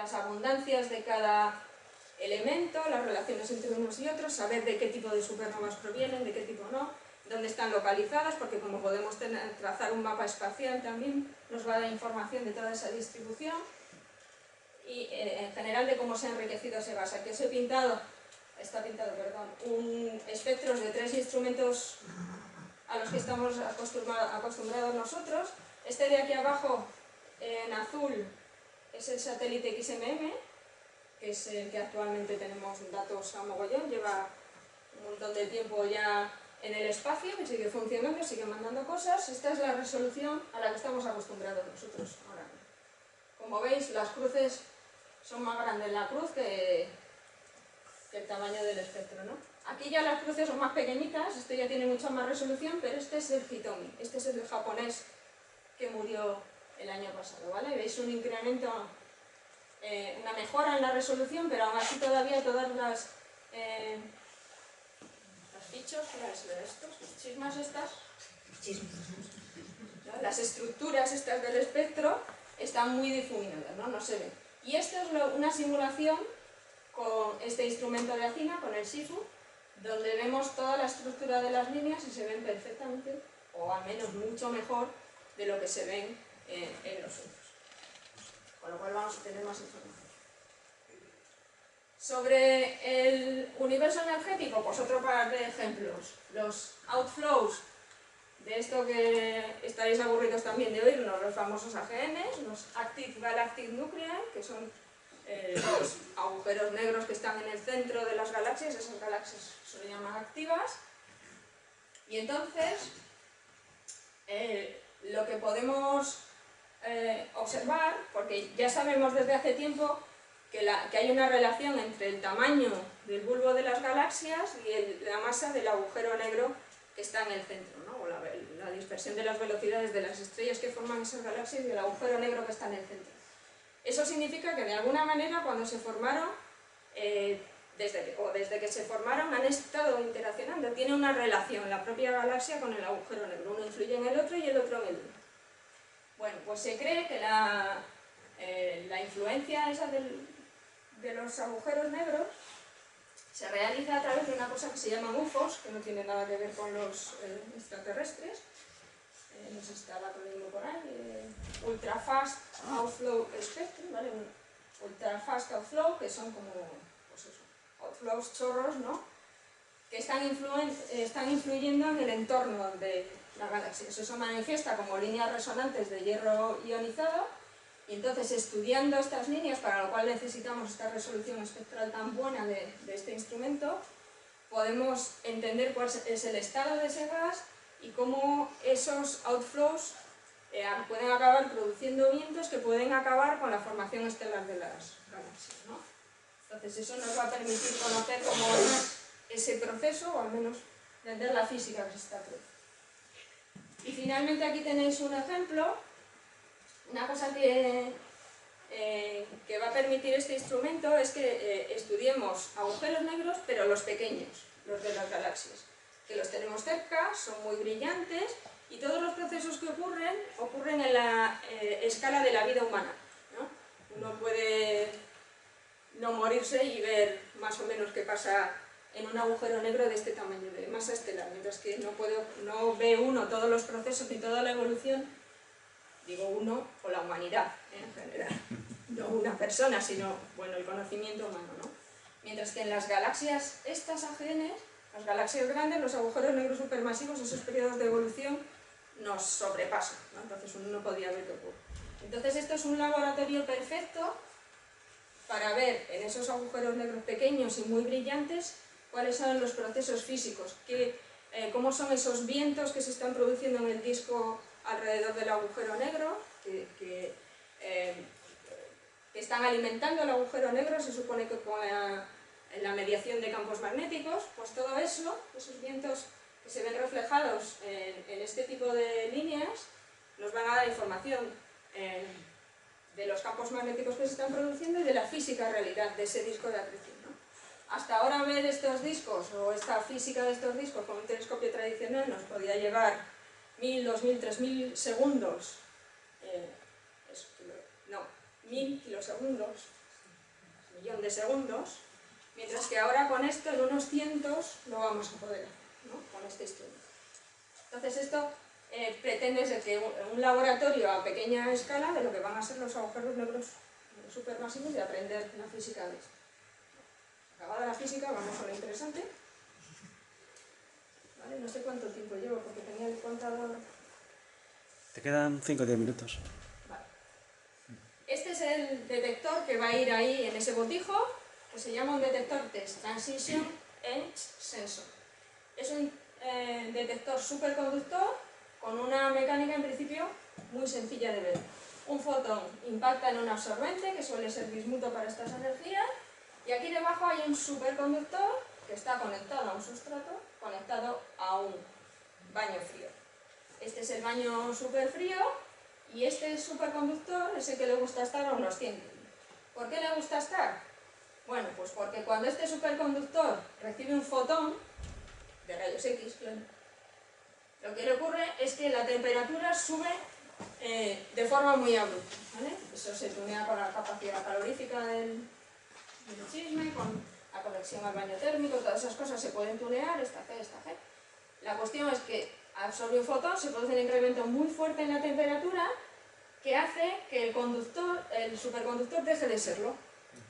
las abundancias de cada elemento, las relaciones entre unos y otros, saber de qué tipo de supernovas provienen, de qué tipo no, dónde están localizadas, porque como podemos trazar un mapa espacial también, nos va a dar información de toda esa distribución, y en general de cómo se ha enriquecido ese gas. Aquí os he pintado, espectros de 3 instrumentos a los que estamos acostumbrados nosotros. Este de aquí abajo, en azul, es el satélite XMM, que es el que actualmente tenemos datos a mogollón, lleva un montón de tiempo ya en el espacio, que sigue funcionando, sigue mandando cosas. Esta es la resolución a la que estamos acostumbrados nosotros ahora. Como veis, las cruces son más grandes en la cruz que el tamaño del espectro, ¿no? Aquí ya las cruces son más pequeñitas, este ya tiene mucha más resolución, pero este es el Hitomi, este es el japonés que murió el año pasado, ¿vale? Veis un incremento, una mejora en la resolución, pero aún así todavía todas las fichos, las chismas estas, ¿no? Las estructuras estas del espectro están muy difuminadas, ¿no? No se ven. Y esto es una simulación con este instrumento de Acina, con el SIFU, donde vemos toda la estructura de las líneas y se ven perfectamente, o al menos mucho mejor, de lo que se ven en los otros. Con lo cual vamos a tener más información. Sobre el universo energético, pues otro par de ejemplos. Los outflows, de esto que estaréis aburridos también de oírnos, los famosos AGN, los Active Galactic Nuclei, que son los agujeros negros que están en el centro de las galaxias. Esas galaxias se llaman activas. Y entonces, lo que podemos observar, porque ya sabemos desde hace tiempo que hay una relación entre el tamaño del bulbo de las galaxias y la masa del agujero negro que está en el centro, ¿no? O la dispersión de las velocidades de las estrellas que forman esas galaxias y el agujero negro que está en el centro. Eso significa que de alguna manera cuando se formaron, desde que se formaron, han estado interaccionando. Tiene una relación la propia galaxia con el agujero negro. Uno influye en el otro y el otro en el uno. Bueno, pues se cree que la influencia esa de los agujeros negros se realiza a través de una cosa que se llama UFOs, que no tiene nada que ver con los extraterrestres. No sé si está el acrónimo por ahí, Ultra Fast Outflow Spectrum, ¿vale? Ultra Fast Outflow, que son como, pues eso, outflows chorros, ¿no? Que están influyendo en el entorno de la galaxia. Eso se manifiesta como líneas resonantes de hierro ionizado, y entonces estudiando estas líneas, para lo cual necesitamos esta resolución espectral tan buena de este instrumento, podemos entender cuál es el estado de ese gas y cómo esos outflows pueden acabar produciendo vientos que pueden acabar con la formación estelar de las galaxias, ¿no? Entonces eso nos va a permitir conocer cómo es ese proceso, o al menos entender la física que se está produciendo. Y finalmente aquí tenéis un ejemplo, una cosa que va a permitir este instrumento es que estudiemos agujeros negros, pero los pequeños, los de las galaxias, que los tenemos cerca, son muy brillantes, y todos los procesos que ocurren en la escala de la vida humana, ¿no? Uno puede no morirse y ver más o menos qué pasa en un agujero negro de este tamaño, de masa estelar, mientras que no ve uno todos los procesos ni toda la evolución, digo uno o la humanidad en general, no una persona, sino, bueno, el conocimiento humano, ¿no? Mientras que en las galaxias, estas AGN, las galaxias grandes, los agujeros negros supermasivos, esos periodos de evolución nos sobrepasan, ¿no? Entonces uno no podía ver qué ocurre. Entonces esto es un laboratorio perfecto para ver en esos agujeros negros pequeños y muy brillantes cuáles son los procesos físicos, cómo son esos vientos que se están produciendo en el disco alrededor del agujero negro, que están alimentando el agujero negro, se supone que con la mediación de campos magnéticos. Pues todo eso, esos vientos que se ven reflejados en este tipo de líneas, nos van a dar información de los campos magnéticos que se están produciendo y de la física realidad de ese disco de acreción, ¿no? Hasta ahora ver estos discos, o esta física de estos discos con un telescopio tradicional, nos podía llevar 1000, 2000, 3000 segundos, 1000 kilosegundos, millón de segundos, mientras que ahora con esto en unos cientos lo vamos a poder hacer, ¿no? Con este instrumento. Entonces esto pretende ser que un laboratorio a pequeña escala de lo que van a ser los agujeros negros supermasivos y aprender la física de esto. Acabada la física, vamos a lo interesante. ¿Vale? No sé cuánto tiempo llevo porque tenía el contador. Te quedan 5 o 10 minutos. Vale. Este es el detector que va a ir ahí en ese botijo, que se llama un detector Test Transition Edge Sensor. Es un detector superconductor con una mecánica en principio muy sencilla de ver. Un fotón impacta en un absorbente, que suele ser bismuto para estas energías, y aquí debajo hay un superconductor que está conectado a un sustrato, conectado a un baño frío. Este es el baño superfrío, y este superconductor es el que le gusta estar a unos 100 kelvin. ¿Por qué le gusta estar? Bueno, pues porque cuando este superconductor recibe un fotón de rayos X, claro, lo que le ocurre es que la temperatura sube de forma muy abrupta, ¿vale? Eso se tunea con la capacidad calorífica del chisme, con la conexión al baño térmico, todas esas cosas se pueden tunear, esta C, esta G. La cuestión es que absorbe un fotón, se produce un incremento muy fuerte en la temperatura que hace que el superconductor deje de serlo.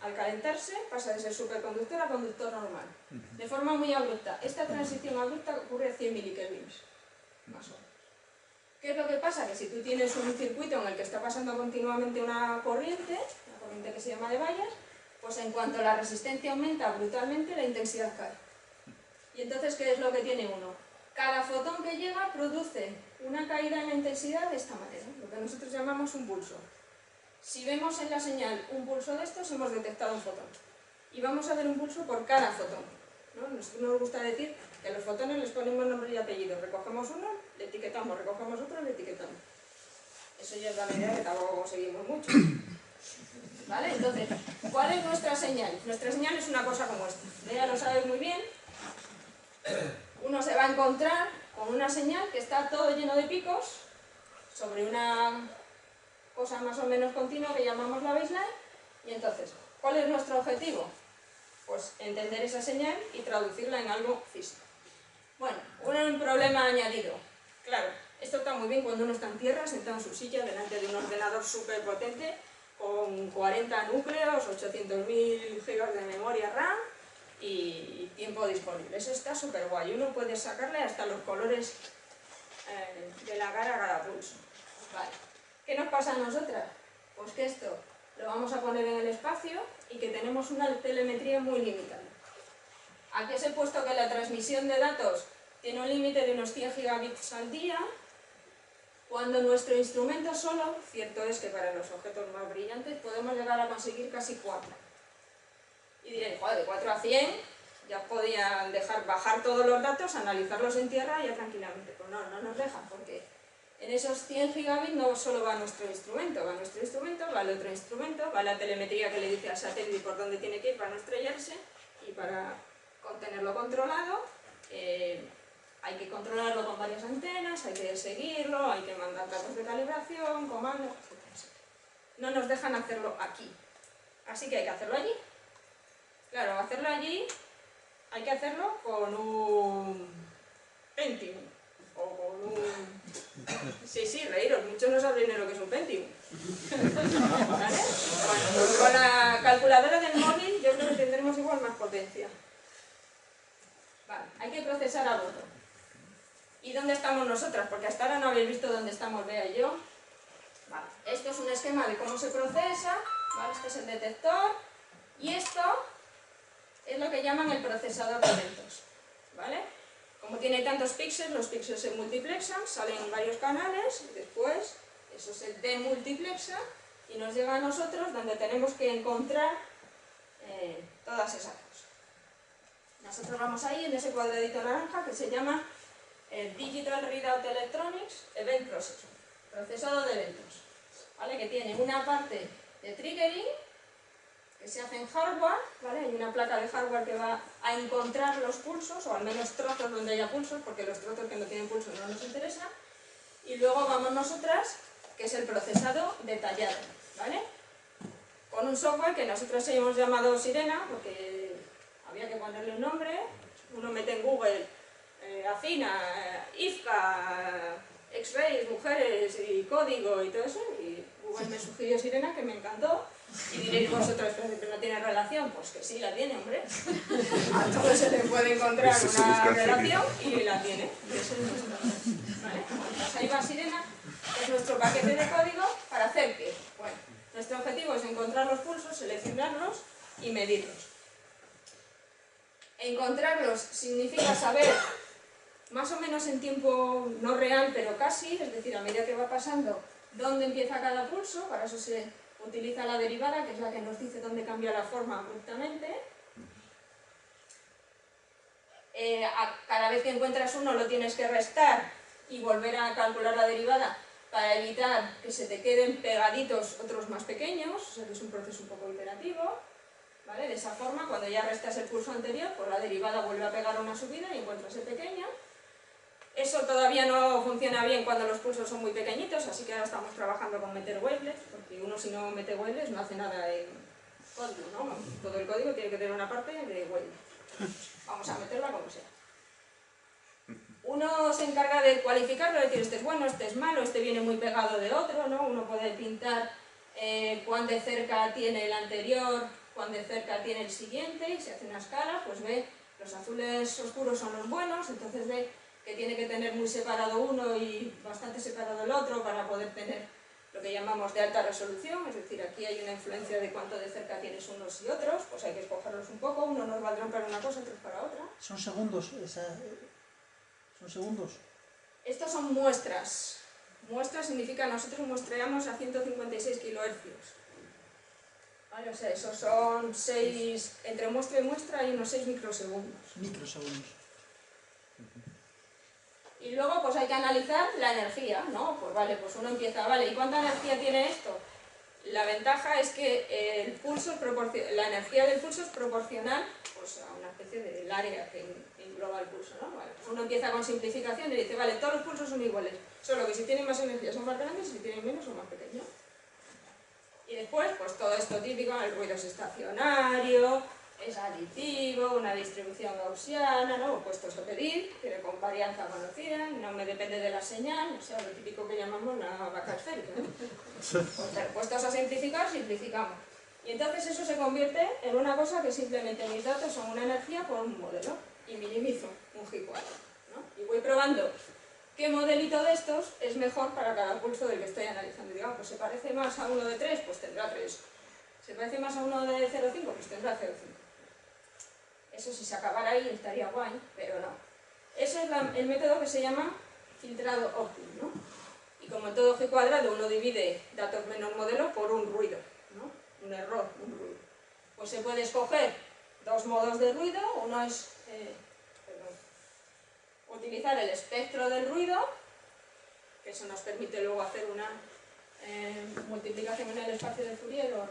Al calentarse pasa de ser superconductor a conductor normal, de forma muy abrupta. Esta transición abrupta ocurre a 100 milikelvins, más o menos. ¿Qué es lo que pasa? Que si tú tienes un circuito en el que está pasando continuamente una corriente que se llama de Bayes, pues en cuanto la resistencia aumenta brutalmente, la intensidad cae. Y entonces, ¿qué es lo que tiene uno? Cada fotón que llega produce una caída en la intensidad de esta manera, lo que nosotros llamamos un pulso. Si vemos en la señal un pulso de estos, hemos detectado un fotón. Y vamos a ver un pulso por cada fotón, ¿no? Nosotros nos gusta decir que a los fotones les ponemos nombre y apellido. Recogemos uno, le etiquetamos, recogemos otro, le etiquetamos. Eso ya es la medida que tampoco conseguimos mucho. ¿Vale? Entonces, ¿cuál es nuestra señal? Nuestra señal es una cosa como esta. Ya lo sabes muy bien. Uno se va a encontrar con una señal que está todo lleno de picos sobre una cosa más o menos continua que llamamos la baseline. Y entonces, ¿cuál es nuestro objetivo? Pues entender esa señal y traducirla en algo físico. Bueno, un problema añadido. Claro, esto está muy bien cuando uno está en tierra, sentado en su silla, delante de un ordenador súper potente, con 40 núcleos, 800.000 GB de memoria RAM y tiempo disponible. Eso está súper guay. Uno puede sacarle hasta los colores de la cara a cada pulso. Vale. ¿Qué nos pasa a nosotras? Pues que esto lo vamos a poner en el espacio y que tenemos una telemetría muy limitada. Aquí os he puesto que la transmisión de datos tiene un límite de unos 100 gigabits al día, cuando nuestro instrumento solo, cierto es que para los objetos más brillantes podemos llegar a conseguir casi 4. Y diréis, joder, de 4 a 100 ya podían bajar todos los datos, analizarlos en tierra ya tranquilamente. Pues no nos dejan, porque en esos 100 gigabits no solo va nuestro instrumento, va nuestro instrumento, va el otro instrumento, va la telemetría que le dice al satélite por dónde tiene que ir para no estrellarse, y para tenerlo controlado hay que controlarlo con varias antenas, hay que seguirlo, hay que mandar datos de calibración, comandos, etc. No nos dejan hacerlo aquí, así que hay que hacerlo allí. Claro, hacerlo allí hay que hacerlo con un Pentium o con un... Sí, reíros, muchos no saben ni lo que es un Pentium. ¿Vale? Bueno, pues con la calculadora del móvil yo creo que tendremos igual más potencia. Vale, hay que procesar a bordo. ¿Y dónde estamos nosotras? Porque hasta ahora no habéis visto dónde estamos Bea y yo. Vale, esto es un esquema de cómo se procesa, ¿vale? Este es el detector, y esto es lo que llaman el procesador de eventos, ¿vale? Como tiene tantos píxeles, los píxeles se multiplexan, salen en varios canales, y después eso se demultiplexa y nos llega a nosotros donde tenemos que encontrar todas esas cosas. Nosotros vamos ahí en ese cuadradito naranja que se llama Digital Readout Electronics Event Processor, procesado de eventos, ¿vale? Que tiene una parte de triggering que se hace en hardware, ¿vale? Hay una placa de hardware que va a encontrar los pulsos, o al menos trozos donde haya pulsos, porque los trozos que no tienen pulsos no nos interesan. Y luego vamos nosotras, que es el procesado detallado, ¿vale? con un software que nosotros hemos llamado Sirena, porque había que ponerle un nombre. Uno mete en Google Afina, IFCA, X-Rays, mujeres y código y todo eso, y Google me sugirió Sirena, que me encantó. Y diréis vosotros que no tiene relación, pues que sí la tiene, hombre. A todos se le puede encontrar una relación y la tiene. Y eso es nuestro. ¿Vale? Pues ahí va Sirena, que es nuestro paquete de código para hacer qué. Bueno, nuestro objetivo es encontrar los pulsos, seleccionarlos y medirlos. Encontrarlos significa saber más o menos en tiempo no real, pero casi, es decir, a medida que va pasando, dónde empieza cada pulso. Para eso se utiliza la derivada, que es la que nos dice dónde cambia la forma abruptamente. Cada vez que encuentras uno lo tienes que restar y volver a calcular la derivada para evitar que se te queden pegaditos otros más pequeños, o sea que es un proceso un poco iterativo. ¿Vale? De esa forma, cuando ya restas el pulso anterior, pues la derivada vuelve a pegar una subida y encuentras el pequeño. Eso todavía no funciona bien cuando los pulsos son muy pequeñitos, así que ahora estamos trabajando con meter wavelets, porque uno si no mete wavelets no hace nada en código, ¿no? Todo el código tiene que tener una parte de wavelets. Vamos a meterla como sea. Uno se encarga de cualificarlo, de decir este es bueno, este es malo, este viene muy pegado de otro, ¿no? Uno puede pintar cuán de cerca tiene el anterior, cuán de cerca tiene el siguiente, y se hace una escala, pues ve, los azules oscuros son los buenos, entonces ve que tiene que tener muy separado uno y bastante separado el otro para poder tener lo que llamamos de alta resolución, es decir, aquí hay una influencia de cuánto de cerca tienes unos y otros, pues hay que escogerlos un poco, uno nos valdrán para una cosa, otros para otra. ¿Son segundos? ¿Son segundos? Estos son muestras. Muestras significa nosotros muestreamos a 156 kHz. ¿Vale? O sea, esos son 6, entre muestra y muestra hay unos 6 microsegundos. Microsegundos. Y luego pues hay que analizar la energía, ¿no? Pues vale, pues uno empieza, vale, ¿y cuánta energía tiene esto? La ventaja es que el pulso la energía del pulso es proporcional pues, a una especie del área que engloba el pulso, ¿no? Vale, pues uno empieza con simplificación y dice, vale, todos los pulsos son iguales, solo que si tienen más energía son más grandes y si tienen menos son más pequeños. Y después, pues todo esto típico, el ruido es estacionario, es aditivo, una distribución gaussiana, ¿no? Puestos a pedir, pero con varianza conocida, no me depende de la señal, o sea, lo típico que llamamos la vaca esférica, ¿no? Pues, puestos a simplificar, simplificamos. Y entonces eso se convierte en una cosa que simplemente mis datos son una energía por un modelo, y minimizo un G cuadro, ¿no? Y voy probando qué modelito de estos es mejor para cada pulso del que estoy analizando. Digamos, pues se parece más a uno de 3, pues tendrá 3. Se parece más a uno de 0,5, pues tendrá 0,5. Eso si se acabara ahí estaría guay, pero no. Ese es el método que se llama filtrado óptimo, ¿no? Y como en todo G cuadrado uno divide datos menos modelo por un ruido, ¿no? Un error, un ruido. Pues se puede escoger dos modos de ruido, uno es utilizar el espectro del ruido, que eso nos permite luego hacer una multiplicación en el espacio de Fourier o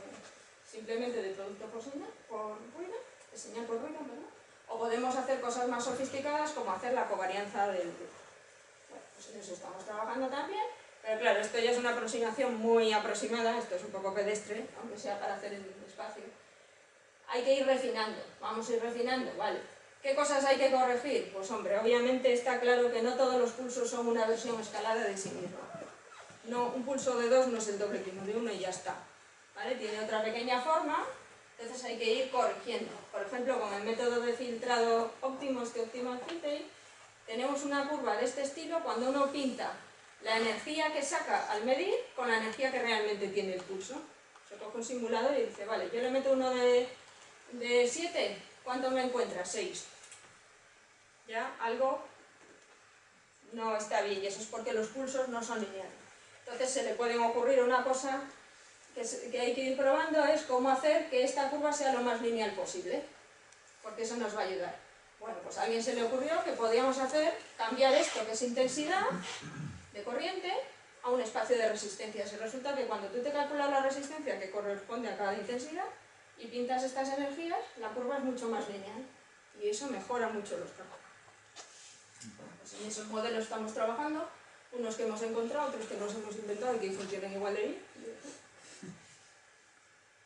simplemente de producto por señal, por ruido, de señal por ruido, ¿verdad? O podemos hacer cosas más sofisticadas como hacer la covarianza del ruido. Bueno, pues en eso estamos trabajando también, pero claro, esto ya es una aproximación muy aproximada, esto es un poco pedestre, aunque sea para hacer el espacio. Hay que ir refinando, vamos a ir refinando, ¿vale? ¿Qué cosas hay que corregir? Pues hombre, obviamente está claro que no todos los pulsos son una versión escalada de sí mismo. No, un pulso de 2 no es el doble que uno de 1 y ya está. ¿Vale? Tiene otra pequeña forma, entonces hay que ir corrigiendo. Por ejemplo, con el método de filtrado óptimo, este Optimal Filtering, tenemos una curva de este estilo cuando uno pinta la energía que saca al medir con la energía que realmente tiene el pulso. Se coge un simulador y dice, vale, yo le meto uno de 7, ¿cuánto me encuentra? 6. Ya, algo no está bien, y eso es porque los pulsos no son lineales. Entonces se le puede ocurrir una cosa que hay que ir probando, es cómo hacer que esta curva sea lo más lineal posible, porque eso nos va a ayudar. Bueno, pues a alguien se le ocurrió que podíamos cambiar esto, que es intensidad de corriente, a un espacio de resistencias. Y resulta que cuando tú te calculas la resistencia que corresponde a cada intensidad y pintas estas energías, la curva es mucho más lineal. Y eso mejora mucho los cálculos. Bueno, pues en esos modelos estamos trabajando, unos que hemos encontrado, otros que nos hemos inventado y que funcionan igual de bien.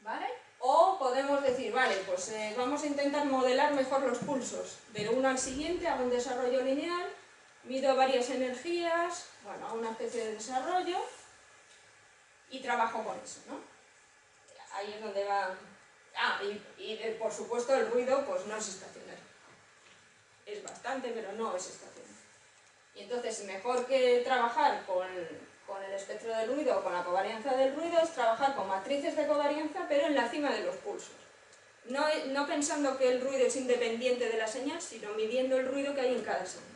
¿vale? O podemos decir, vale, pues vamos a intentar modelar mejor los pulsos, de uno al siguiente, hago un desarrollo lineal, mido varias energías, bueno, hago una especie de desarrollo y trabajo con eso, ¿no? Ahí es donde va... Ah, por supuesto el ruido pues no es estacionario. Es bastante, pero no es estacionario. Y entonces, mejor que trabajar con el espectro del ruido o con la covarianza del ruido, es trabajar con matrices de covarianza, pero en la cima de los pulsos. No pensando que el ruido es independiente de la señal, sino midiendo el ruido que hay en cada señal.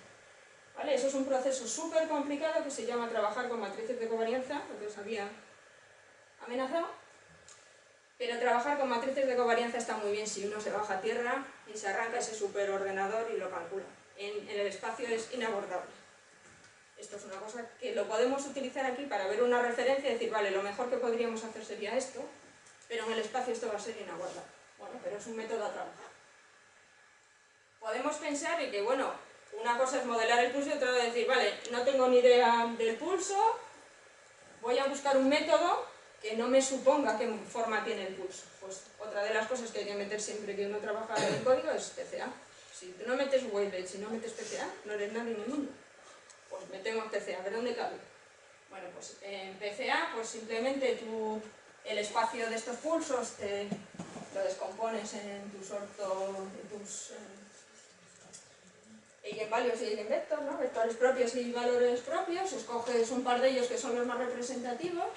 ¿Vale? Eso es un proceso súper complicado que se llama trabajar con matrices de covarianza, lo que os había amenazado. Pero trabajar con matrices de covarianza está muy bien si uno se baja a tierra y se arranca ese superordenador y lo calcula. En el espacio es inabordable. Esto es una cosa que lo podemos utilizar aquí para ver una referencia y decir, vale, lo mejor que podríamos hacer sería esto, pero en el espacio esto va a ser inabordable. Bueno, pero es un método a trabajar. Podemos pensar en que, bueno, una cosa es modelar el pulso y otra es decir, vale, no tengo ni idea del pulso, voy a buscar un método que no me suponga qué forma tiene el pulso. Pues otra de las cosas que hay que meter siempre que uno trabaja en el código es TCA. Si tú no metes wavelet, si no metes TCA, no eres nadie en el mundo. Pues metemos TCA, a ver dónde cabe. Bueno, pues en PCA, pues simplemente tú el espacio de estos pulsos lo descompones en tus eigenvalues y eigenvectors, ¿no? Vectores propios y valores propios, escoges un par de ellos que son los más representativos.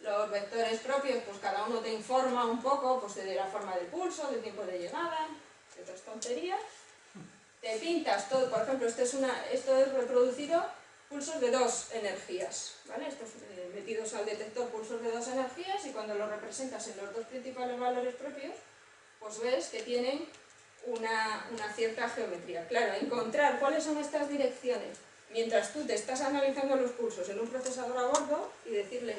Los vectores propios, pues cada uno te informa un poco pues, de la forma del pulso, del tiempo de llegada, de otras tonterías. Te pintas todo, por ejemplo, esto es reproducido pulsos de 2 energías, ¿vale? Estos metidos al detector pulsos de 2 energías y cuando los representas en los 2 principales valores propios, pues ves que tienen una cierta geometría. Claro, encontrar cuáles son estas direcciones mientras tú te estás analizando los pulsos en un procesador a bordo y decirle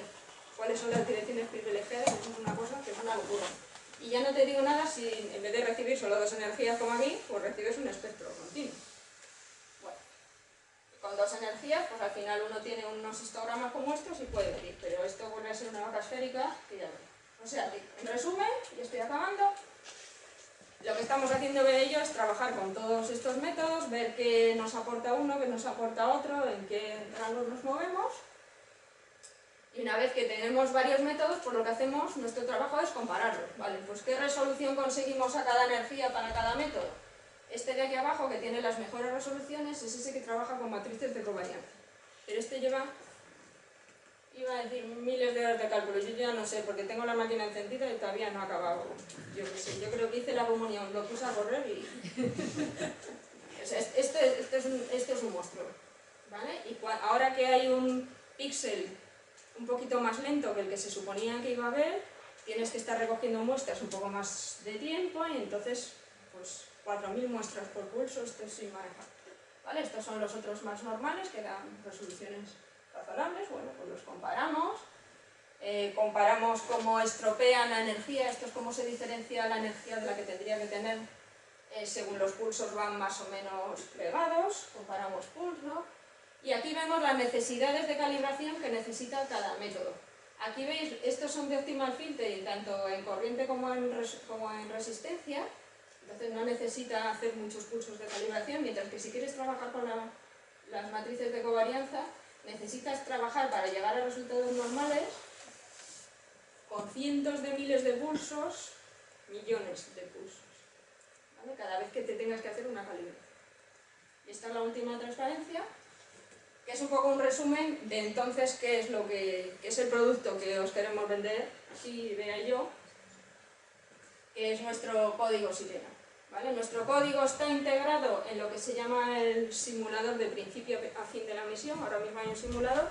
cuáles son las direcciones privilegiadas, eso es una cosa que es una locura. Y ya no te digo nada si en vez de recibir solo 2 energías como aquí, pues recibes un espectro continuo. Bueno, con 2 energías, pues al final uno tiene unos histogramas como estos y puede medir, pero esto vuelve a ser una vaca esférica que ya veis. O sea, en resumen, y estoy acabando, lo que estamos haciendo de ello es trabajar con todos estos métodos, ver qué nos aporta uno, qué nos aporta otro, en qué rangos nos movemos. Y una vez que tenemos varios métodos, pues lo que hacemos, nuestro trabajo es compararlos, ¿vale? Pues ¿qué resolución conseguimos a cada energía para cada método? Este de aquí abajo, que tiene las mejores resoluciones, es ese que trabaja con matrices de covarianza. Pero este lleva, iba a decir, miles de horas de cálculo, yo ya no sé, porque tengo la máquina encendida y todavía no ha acabado. Yo qué sé, yo creo que hice la comunión, lo puse a correr y... O sea, esto es un monstruo, ¿vale? Y ahora que hay un píxel un poquito más lento que el que se suponía que iba a haber, tienes que estar recogiendo muestras un poco más de tiempo y entonces, pues 4.000 muestras por pulso, esto es sin manejar. ¿Vale? Estos son los otros más normales que dan resoluciones razonables, bueno, pues los comparamos, comparamos cómo estropean la energía, esto es cómo se diferencia la energía de la que tendría que tener según los pulsos van más o menos plegados, comparamos pulso. Y aquí vemos las necesidades de calibración que necesita cada método. Aquí veis, estos son de optimal filtering, tanto en corriente como en resistencia, entonces no necesita hacer muchos pulsos de calibración, mientras que si quieres trabajar con las matrices de covarianza, necesitas trabajar para llegar a resultados normales con cientos de miles de pulsos, millones de pulsos, ¿vale? Cada vez que te tengas que hacer una calibración. Y esta es la última transparencia, que es un poco un resumen de entonces qué es el producto que os queremos vender, aquí vea yo, que es nuestro código Sirena, ¿vale? Nuestro código está integrado en lo que se llama el simulador de principio a fin de la misión. Ahora mismo hay un simulador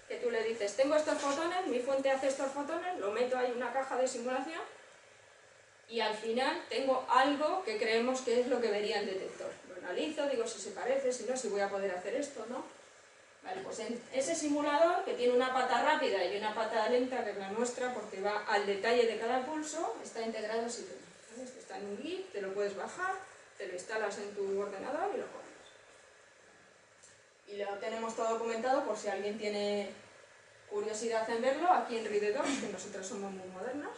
que tú le dices, tengo estos fotones, mi fuente hace estos fotones, lo meto ahí en una caja de simulación y al final tengo algo que creemos que es lo que vería el detector. Lo analizo, digo si se parece, si no, si voy a poder hacer esto, ¿no? Vale, pues en ese simulador, que tiene una pata rápida y una pata lenta, que es la nuestra, porque va al detalle de cada pulso, está integrado Sirena. Esto está en un GIF, te lo puedes bajar, te lo instalas en tu ordenador y lo pones. Y lo tenemos todo documentado por si alguien tiene curiosidad en verlo, aquí en Ride 2, que nosotros somos muy modernos.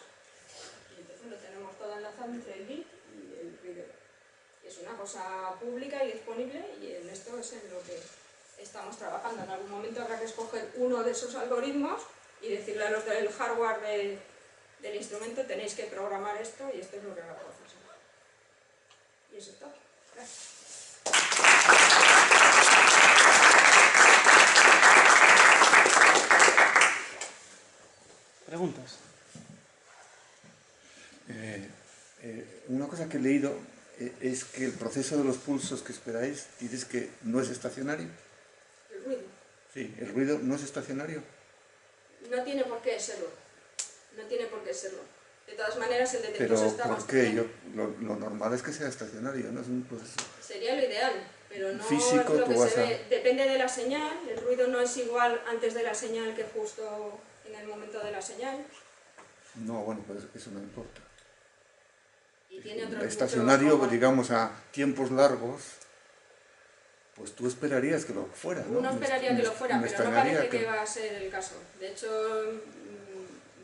enlaza entre el lead y el reader. Es una cosa pública y disponible y en esto es en lo que estamos trabajando. En algún momento habrá que escoger uno de esos algoritmos y decirle a los del hardware del instrumento tenéis que programar esto y esto es lo que va a procesar. Y eso es todo. Gracias. ¿Preguntas? Una cosa que he leído es que el proceso de los pulsos que esperáis, dices que no es estacionario. El ruido. Sí, el ruido no es estacionario. No tiene por qué serlo. No tiene por qué serlo. De todas maneras, el detector Pero se está ¿por qué? Lo normal es que sea estacionario, no es un proceso. Sería lo ideal, pero no Físico, es lo que tú vas se a- ve. Depende de la señal. El ruido no es igual antes de la señal que justo en el momento de la señal. No, bueno, pues eso no importa. Y tiene otros Estacionario, muchos digamos, a tiempos largos, pues tú esperarías que lo fuera, ¿no? Uno esperaría que lo fuera, me pero no extrañaría parece que va a ser el caso. De hecho,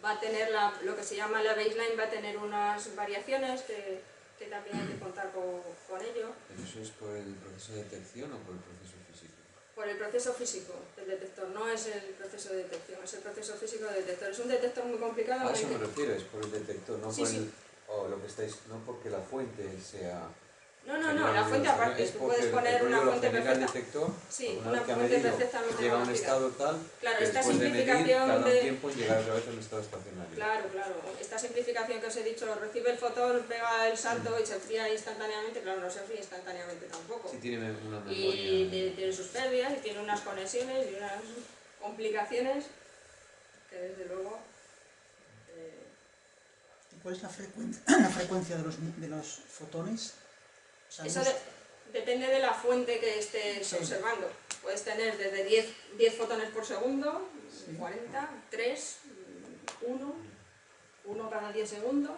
va a tener lo que se llama la baseline, va a tener unas variaciones que también hay que contar con ello. ¿Pero eso es por el proceso de detección o por el proceso físico? Por el proceso físico del detector, no es el proceso de detección, es el proceso físico del detector. Es un detector muy complicado. A eso en el me que- refiero, es por el detector, no Sí, por sí. el... O lo que estáis, no porque la fuente sea... No, la fuente aparte, es tú porque puedes poner el una ruido lo fuente genera el perfecta. detector, Sí, una una vez que ha fuente medido, perfectamente llega a un conocida. estado tal, Claro, que esta después de medir, simplificación tarda de- un tiempo en llegar otra vez a un estado estacionario. Claro. Esta simplificación que os he dicho, recibe el fotón, pega el salto y se enfría instantáneamente. Claro, no se enfría instantáneamente tampoco. Sí tiene una Y memoria... tiene sus pérdidas y tiene unas conexiones y unas complicaciones que desde luego... ¿Cuál es la frecuencia de los fotones? O sea, Eso no es- depende de la fuente que estés Sí. observando. Puedes tener desde 10 fotones por segundo, Sí. 40, 3, 1 cada 10 segundos.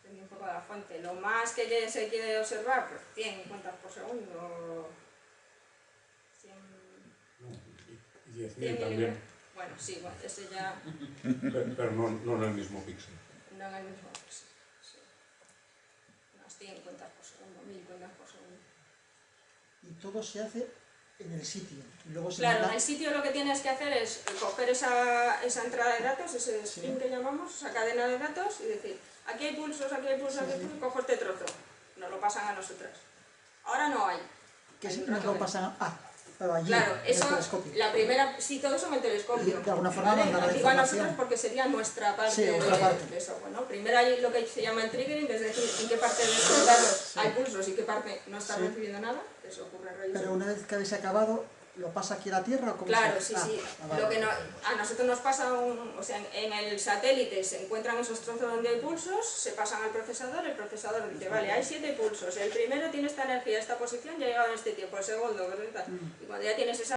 Depende un poco de la fuente. Lo más que se quiere observar, pues 100 cuentas por segundo. 100 Y 10.000 miligramos. también, Bueno, sí, ese ya pero no en el mismo píxel. no en el mismo. Sí. Unas 100 cuentas por segundo, 1000 cuentas por segundo. Y todo se hace en el sitio. Y luego se Claro, en manda... el sitio lo que tienes que hacer es coger esa entrada de datos, ese Sí. string que llamamos, esa cadena de datos, y decir, aquí hay pulsos, aquí hay pulsos, Sí, aquí hay sí. pulsos, cojo este trozo. Nos lo pasan a nosotras. Ahora no hay. que Hay un nos rato lo que- pasan pero allí, Claro, en el eso, telescopio. la primera, sí, todo eso en el telescopio. Y de alguna forma ¿vale? mandar la Digo a información. nosotros porque sería nuestra parte, Sí, otra parte. de eso. Bueno, primero hay lo que se llama el triggering, es decir, en qué parte de estos datos Sí. hay pulsos y qué parte no está Sí. recibiendo nada. Eso ocurre en rayos. Pero una vez que habéis acabado, ¿lo pasa aquí a la Tierra o cómo Claro, se sí, hace? sí. Vale. Lo que a nosotros nos pasa, o sea, en el satélite se encuentran esos trozos donde hay pulsos, se pasan al procesador, el procesador dice, vale, hay 7 pulsos, el primero tiene esta energía, esta posición, ya ha llegado en este tiempo, el segundo, y cuando ya tienes esa